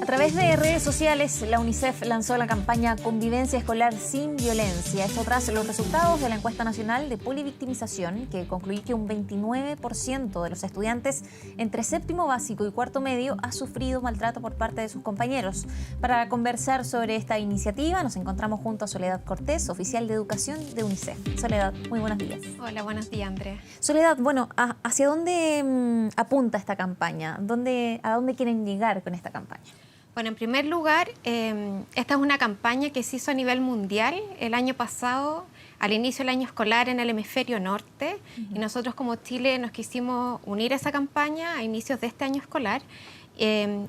través de redes sociales, la UNICEF lanzó la campaña Convivencia Escolar sin Violencia. Esto tras los resultados de la encuesta nacional de polivictimización, que concluyó que un 29% de los estudiantes entre séptimo básico y cuarto medio ha sufrido maltrato por parte de sus compañeros. Para conversar sobre esta iniciativa, nos encontramos junto a Soledad Cortés, oficial de educación de UNICEF. Soledad, muy buenos días. Hola, buenos días, Andrea. Soledad, bueno, ¿hacia dónde apunta esta campaña? ¿A dónde quieren llegar con esta campaña? Bueno, en primer lugar, esta es una campaña que se hizo a nivel mundial el año pasado, al inicio del año escolar en el hemisferio norte, y nosotros como Chile nos quisimos unir a esa campaña a inicios de este año escolar.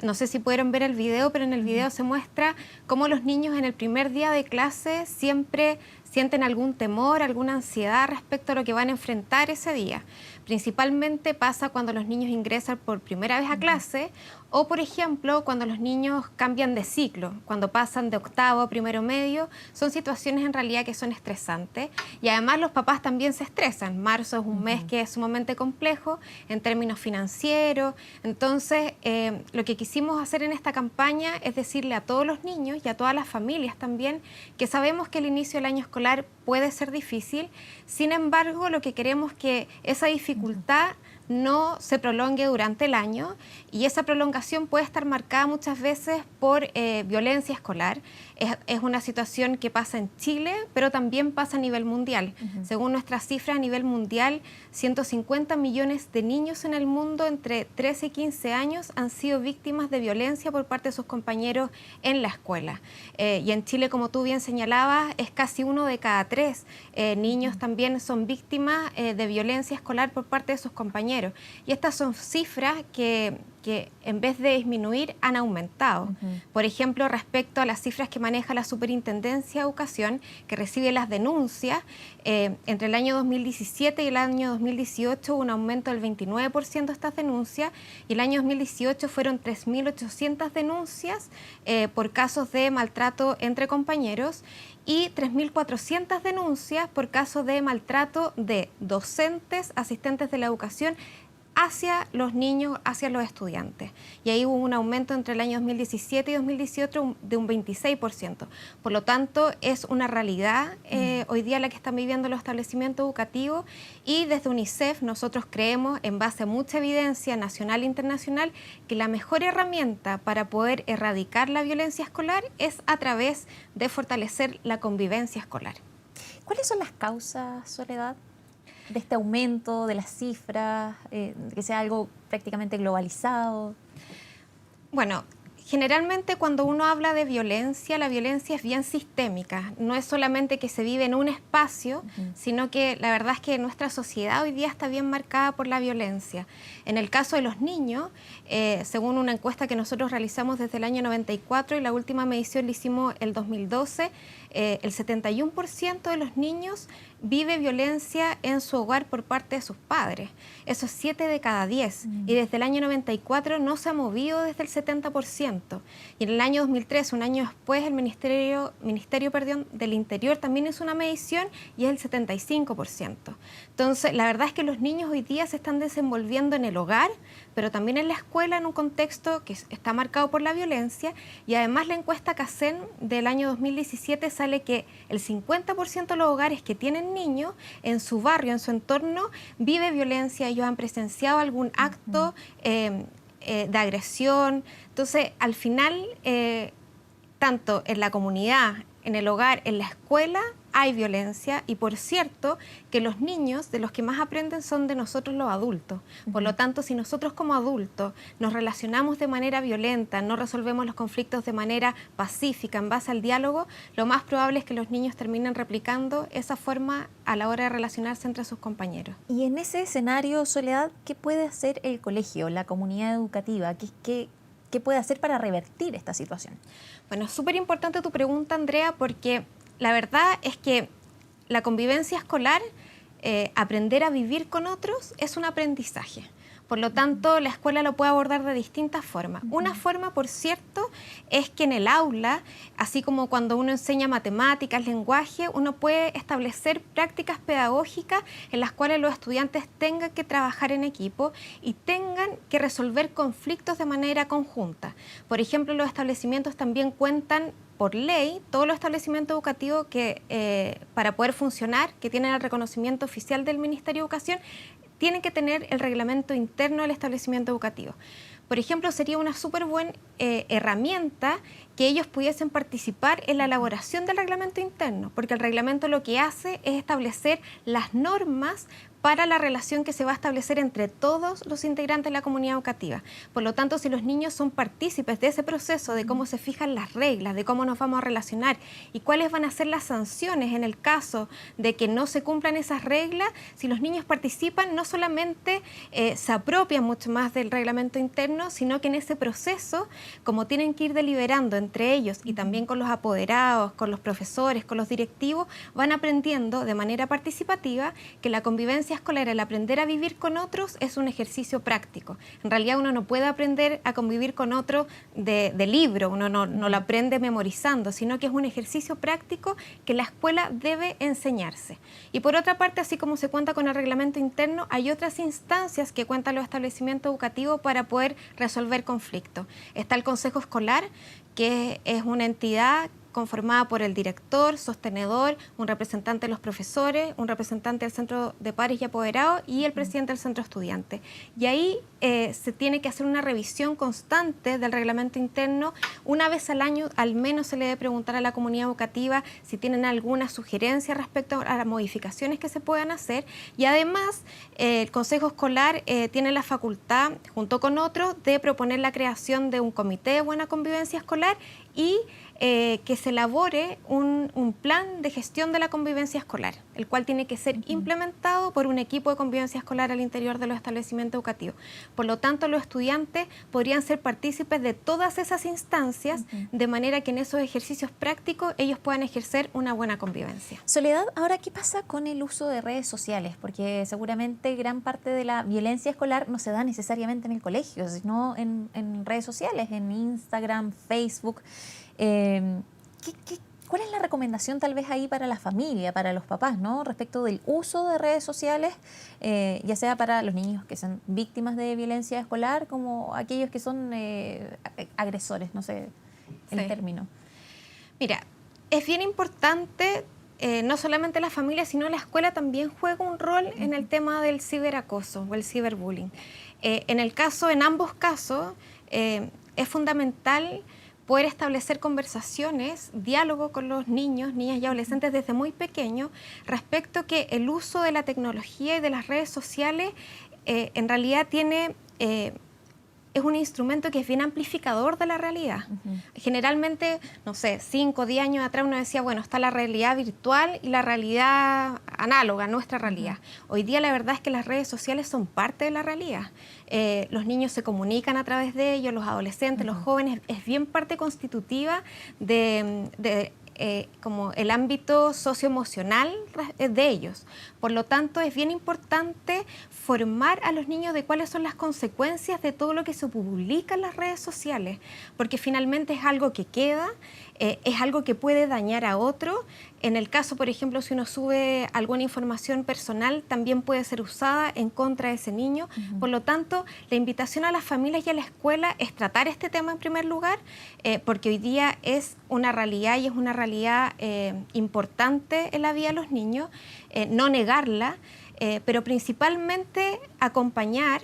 No sé si pudieron ver el video, pero en el video se muestra cómo los niños en el primer día de clase siempre sienten algún temor, alguna ansiedad respecto a lo que van a enfrentar ese día. Principalmente pasa cuando los niños ingresan por primera vez a clase o, por ejemplo, cuando los niños cambian de ciclo, cuando pasan de octavo a primero medio. Son situaciones en realidad que son estresantes y además los papás también se estresan. Marzo es un mes que es sumamente complejo en términos financieros. Entonces, lo que quisimos hacer en esta campaña es decirle a todos los niños y a todas las familias también que sabemos que el inicio del año escolar puede ser difícil. Sin embargo, lo que queremos es que esa dificultad no se prolongue durante el año, y esa prolongación puede estar marcada muchas veces por violencia escolar. Es una situación que pasa en Chile, pero también pasa a nivel mundial. Según nuestras cifras a nivel mundial, 150 millones de niños en el mundo entre 13 y 15 años han sido víctimas de violencia por parte de sus compañeros en la escuela. Y en Chile, como tú bien señalabas, es casi 1 de cada 3 niños también son víctimas de violencia escolar por parte de sus compañeros. Y estas son cifras que en vez de disminuir han aumentado. Por ejemplo, respecto a las cifras que maneja la Superintendencia de Educación, que recibe las denuncias, entre el año 2017 y el año 2018 hubo un aumento del 29% de estas denuncias, y el año 2018 fueron 3.800 denuncias por casos de maltrato entre compañeros y 3.400 denuncias por casos de maltrato de docentes, asistentes de la educación, hacia los niños, hacia los estudiantes. Y ahí hubo un aumento entre el año 2017 y 2018 de un 26%. Por lo tanto, es una realidad hoy día la que están viviendo los establecimientos educativos, y desde UNICEF nosotros creemos, en base a mucha evidencia nacional e internacional, que la mejor herramienta para poder erradicar la violencia escolar es a través de fortalecer la convivencia escolar. ¿Cuáles son las causas, Soledad, de este aumento de las cifras, que sea algo prácticamente globalizado? Bueno, generalmente cuando uno habla de violencia, la violencia es bien sistémica. No es solamente que se vive en un espacio, sino que la verdad es que nuestra sociedad hoy día está bien marcada por la violencia. En el caso de los niños, según una encuesta que nosotros realizamos desde el año 94 y la última medición la hicimos el 2012, el 71% de los niños vive violencia en su hogar por parte de sus padres. Eso es 7 de cada 10. Y desde el año 94 no se ha movido desde el 70%. Y en el año 2003, un año después, el Ministerio del Interior también hizo una medición y es el 75%. Entonces, la verdad es que los niños hoy día se están desenvolviendo en el hogar, pero también en la escuela, en un contexto que está marcado por la violencia. Y además la encuesta CACEN del año 2017 sale que el 50% de los hogares que tienen niños en su barrio, en su entorno, vive violencia. Ellos han presenciado algún acto de agresión. Entonces, al final, tanto en la comunidad, en el hogar, en la escuela, hay violencia. Y por cierto, que los niños de los que más aprenden son de nosotros los adultos. Por lo tanto, si nosotros como adultos nos relacionamos de manera violenta, no resolvemos los conflictos de manera pacífica, en base al diálogo, lo más probable es que los niños terminen replicando esa forma a la hora de relacionarse entre sus compañeros. Y en ese escenario, Soledad, ¿qué puede hacer el colegio, la comunidad educativa? ¿Qué puede hacer para revertir esta situación? Bueno, es súper importante tu pregunta, Andrea, porque la verdad es que la convivencia escolar, aprender a vivir con otros, es un aprendizaje. Por lo tanto, la escuela lo puede abordar de distintas formas. Una forma, por cierto, es que en el aula, así como cuando uno enseña matemáticas, lenguaje, uno puede establecer prácticas pedagógicas en las cuales los estudiantes tengan que trabajar en equipo y tengan que resolver conflictos de manera conjunta. Por ejemplo, los establecimientos también cuentan por ley, todos los establecimientos educativos que para poder funcionar, que tienen el reconocimiento oficial del Ministerio de Educación, tienen que tener el reglamento interno del establecimiento educativo. Por ejemplo, sería una súper buena herramienta que ellos pudiesen participar en la elaboración del reglamento interno, porque el reglamento lo que hace es establecer las normas para la relación que se va a establecer entre todos los integrantes de la comunidad educativa. Por lo tanto, si los niños son partícipes de ese proceso, de cómo se fijan las reglas, de cómo nos vamos a relacionar y cuáles van a ser las sanciones en el caso de que no se cumplan esas reglas, si los niños participan, no solamente se apropian mucho más del reglamento interno, sino que en ese proceso, como tienen que ir deliberando entre ellos y también con los apoderados, con los profesores, con los directivos, van aprendiendo de manera participativa que la convivencia escolar, el aprender a vivir con otros, es un ejercicio práctico. En realidad uno no puede aprender a convivir con otro de libro, uno no lo aprende memorizando, sino que es un ejercicio práctico que la escuela debe enseñarse. Y por otra parte, así como se cuenta con el reglamento interno, hay otras instancias que cuentan los establecimientos educativos para poder resolver conflictos. Está el Consejo Escolar, que es una entidad conformada por el director, sostenedor, un representante de los profesores, un representante del centro de padres y apoderados y el presidente del centro estudiante. Y ahí se tiene que hacer una revisión constante del reglamento interno. Una vez al año al menos se le debe preguntar a la comunidad educativa si tienen alguna sugerencia respecto a las modificaciones que se puedan hacer. Y además el Consejo Escolar tiene la facultad, junto con otros, de proponer la creación de un comité de buena convivencia escolar y que se elabore un plan de gestión de la convivencia escolar, el cual tiene que ser implementado por un equipo de convivencia escolar al interior de los establecimientos educativos. Por lo tanto, los estudiantes podrían ser partícipes de todas esas instancias, de manera que en esos ejercicios prácticos ellos puedan ejercer una buena convivencia. Soledad, ahora, ¿qué pasa con el uso de redes sociales? Porque seguramente gran parte de la violencia escolar no se da necesariamente en el colegio, sino en redes sociales, en Instagram, Facebook. ¿Cuál es la recomendación tal vez ahí para la familia, para los papás, ¿no? Respecto del uso de redes sociales, ya sea para los niños que son víctimas de violencia escolar, como aquellos que son agresores, no sé el término? Mira, es bien importante, no solamente la familia, sino la escuela también juega un rol en el tema del ciberacoso o el ciberbullying. En ambos casos, es fundamental poder establecer conversaciones, diálogo con los niños, niñas y adolescentes desde muy pequeños respecto a que el uso de la tecnología y de las redes sociales en realidad es un instrumento que es bien amplificador de la realidad. Generalmente, no sé, 5 o 10 años atrás uno decía, bueno, está la realidad virtual y la realidad análoga, nuestra realidad. Hoy día la verdad es que las redes sociales son parte de la realidad. Los niños se comunican a través de ellos, los adolescentes, los jóvenes, es bien parte constitutiva de como el ámbito socioemocional de ellos. Por lo tanto, es bien importante formar a los niños de cuáles son las consecuencias de todo lo que se publica en las redes sociales, porque finalmente es algo que queda, es algo que puede dañar a otro. En el caso, por ejemplo, si uno sube alguna información personal, también puede ser usada en contra de ese niño. Por lo tanto, la invitación a las familias y a la escuela es tratar este tema en primer lugar, porque hoy día es una realidad y es una realidad importante en la vida de los niños, no negarla, pero principalmente acompañar,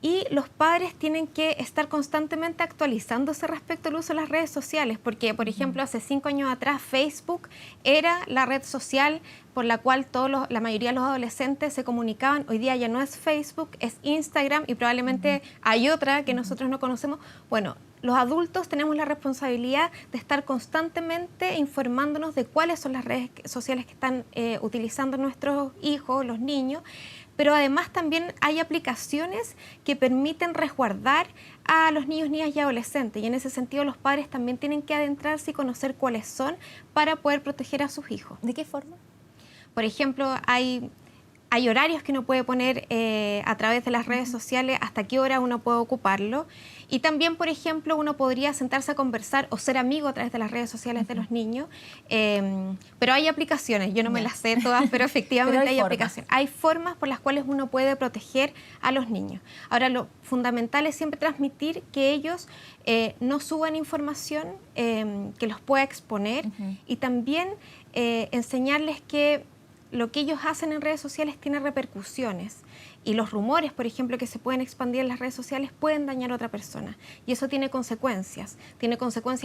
y los padres tienen que estar constantemente actualizándose respecto al uso de las redes sociales, porque, por ejemplo, hace 5 años atrás Facebook era la red social por la cual la mayoría de los adolescentes se comunicaban. Hoy día ya no es Facebook, es Instagram, y probablemente hay otra que nosotros no conocemos. Bueno, los adultos tenemos la responsabilidad de estar constantemente informándonos de cuáles son las redes sociales que están utilizando nuestros hijos, los niños, pero además también hay aplicaciones que permiten resguardar a los niños, niñas y adolescentes, y en ese sentido los padres también tienen que adentrarse y conocer cuáles son para poder proteger a sus hijos. ¿De qué forma? Por ejemplo, hay Hay horarios que uno puede poner a través de las redes sociales, hasta qué hora uno puede ocuparlo. Y también, por ejemplo, uno podría sentarse a conversar o ser amigo a través de las redes sociales de los niños. Pero hay aplicaciones, yo no me las sé todas, pero efectivamente pero hay aplicaciones. Hay formas por las cuales uno puede proteger a los niños. Ahora, lo fundamental es siempre transmitir que ellos no suban información que los pueda exponer y también enseñarles que lo que ellos hacen en redes sociales tiene repercusiones y los rumores, por ejemplo, que se pueden expandir en las redes sociales pueden dañar a otra persona y eso tiene consecuencias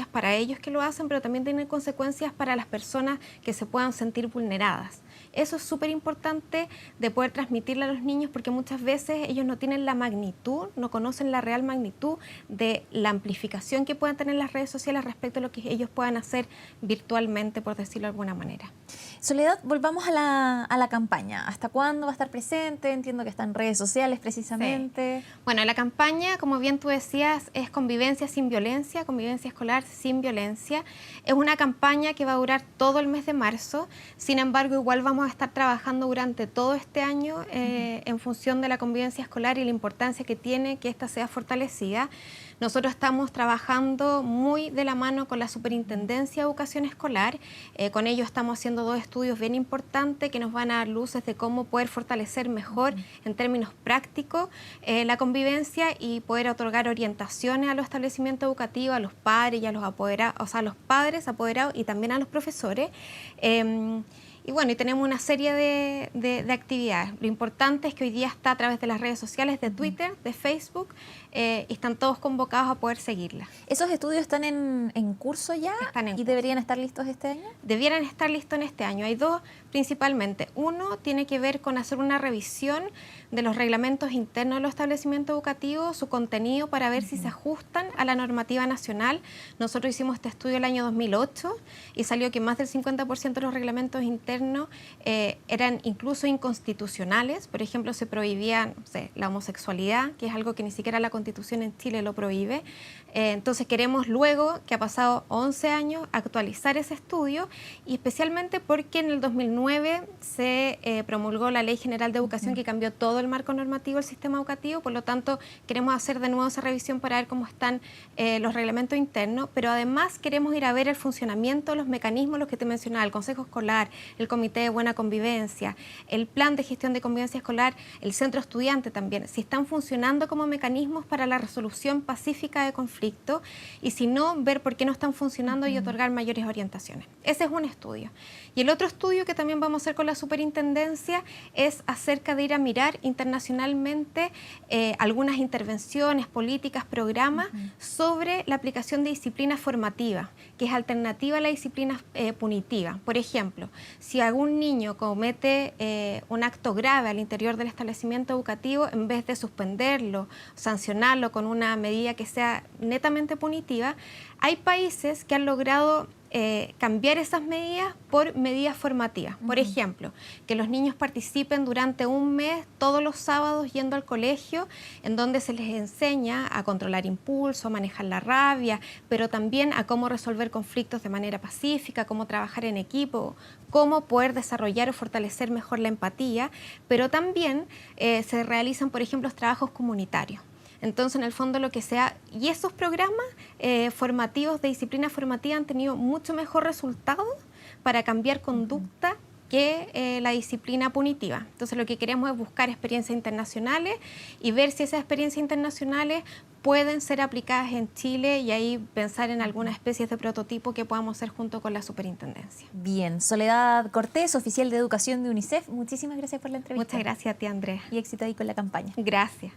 para ellos que lo hacen, pero también tiene consecuencias para las personas que se puedan sentir vulneradas. Eso es súper importante de poder transmitirle a los niños porque muchas veces ellos no tienen la magnitud, no conocen la real magnitud de la amplificación que puedan tener las redes sociales respecto a lo que ellos puedan hacer virtualmente, por decirlo de alguna manera. Soledad, volvamos a la campaña. ¿Hasta cuándo va a estar presente? Entiendo que está en redes sociales precisamente. Sí. Bueno, la campaña, como bien tú decías, es Convivencia sin Violencia, Convivencia Escolar sin Violencia. Es una campaña que va a durar todo el mes de marzo. Sin embargo, igual vamos a estar trabajando durante todo este año en función de la convivencia escolar y la importancia que tiene que ésta sea fortalecida. Nosotros estamos trabajando muy de la mano con la Superintendencia de Educación Escolar. Con ellos estamos haciendo 2 estudios bien importantes que nos van a dar luces de cómo poder fortalecer mejor en términos prácticos la convivencia y poder otorgar orientaciones a los establecimientos educativos, a los padres y a los apoderados, o sea, a los padres, apoderados y también a los profesores. Y bueno, y tenemos una serie de actividades. Lo importante es que hoy día está a través de las redes sociales, de Twitter, de Facebook, y están todos convocados a poder seguirla. ¿Esos estudios están en curso ya? Están en curso. ¿Deberían estar listos este año? Debieran estar listos en este año. Hay 2 principalmente. Uno tiene que ver con hacer una revisión de los reglamentos internos de los establecimientos educativos, su contenido, para ver si se ajustan a la normativa nacional. Nosotros hicimos este estudio el año 2008 y salió que más del 50% de los reglamentos internos eran incluso inconstitucionales. Por ejemplo, se prohibía, no sé, la homosexualidad, que es algo que ni siquiera la Constitución en Chile lo prohíbe. Entonces queremos luego, que ha pasado 11 años, actualizar ese estudio y especialmente porque en el 2009 se promulgó la Ley General de Educación que cambió todo el marco normativo del sistema educativo, por lo tanto queremos hacer de nuevo esa revisión para ver cómo están los reglamentos internos, pero además queremos ir a ver el funcionamiento de los mecanismos, los que te mencionaba, el Consejo Escolar, el Comité de Buena Convivencia, el Plan de Gestión de Convivencia Escolar, el Centro Estudiante también, si están funcionando como mecanismos para la resolución pacífica de conflictos y si no, ver por qué no están funcionando y otorgar mayores orientaciones. Ese es un estudio. Y el otro estudio que también vamos a hacer con la Superintendencia es acerca de ir a mirar internacionalmente algunas intervenciones, políticas, programas sobre la aplicación de disciplina formativa, que es alternativa a la disciplina punitiva. Por ejemplo, si algún niño comete un acto grave al interior del establecimiento educativo, en vez de suspenderlo, sancionarlo con una medida que sea netamente punitiva, hay países que han logrado cambiar esas medidas por medidas formativas. Por ejemplo, que los niños participen durante un mes todos los sábados yendo al colegio, en donde se les enseña a controlar impulso, a manejar la rabia, pero también a cómo resolver conflictos de manera pacífica, cómo trabajar en equipo, cómo poder desarrollar o fortalecer mejor la empatía, pero también se realizan, por ejemplo, trabajos comunitarios. Entonces, en el fondo, lo que sea, y esos programas formativos de disciplina formativa han tenido mucho mejor resultado para cambiar conducta que la disciplina punitiva. Entonces, lo que queremos es buscar experiencias internacionales y ver si esas experiencias internacionales pueden ser aplicadas en Chile y ahí pensar en algunas especies de prototipo que podamos hacer junto con la Superintendencia. Bien, Soledad Cortés, oficial de Educación de UNICEF, muchísimas gracias por la entrevista. Muchas gracias a ti, Andrea. Y éxito ahí con la campaña. Gracias.